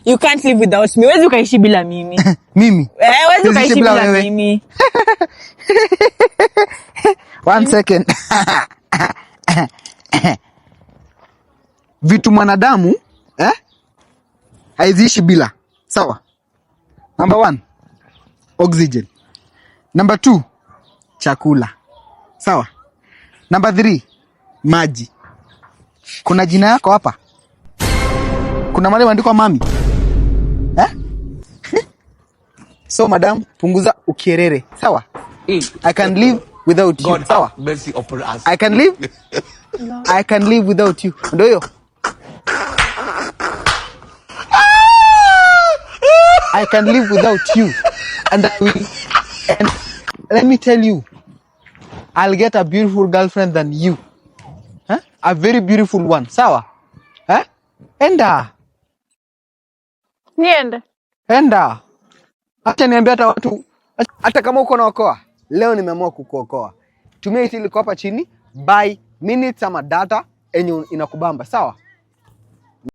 You can't live without me. Huwezi ukaishi bila mimi. Mimi? Huwezi ukaishi bila mimi. 1 second. Vitu mwanadamu haiziishi bila. Sawa? Number 1, oxygen. Number 2, chakula. Sawa? Number 3, maji. Kuna jina yako hapa? Kuna mahali imeandikwa mami? So madam, punguza ukierere. Sawa? I can live without you. Sawa? Mercy upon us. I can live. I can live without you. Ndio hiyo. I can live without you. And I will. And let me tell you, I'll get a beautiful girlfriend than you. A very beautiful one. Sawa? Enda. Niende. Enda. Acha niambia hata watu, hata kama uko naokoa, leo nimeamua kukuokoa. Tumia hili liko hapa chini, buy minutes ama data enye inakubamba. Sawa?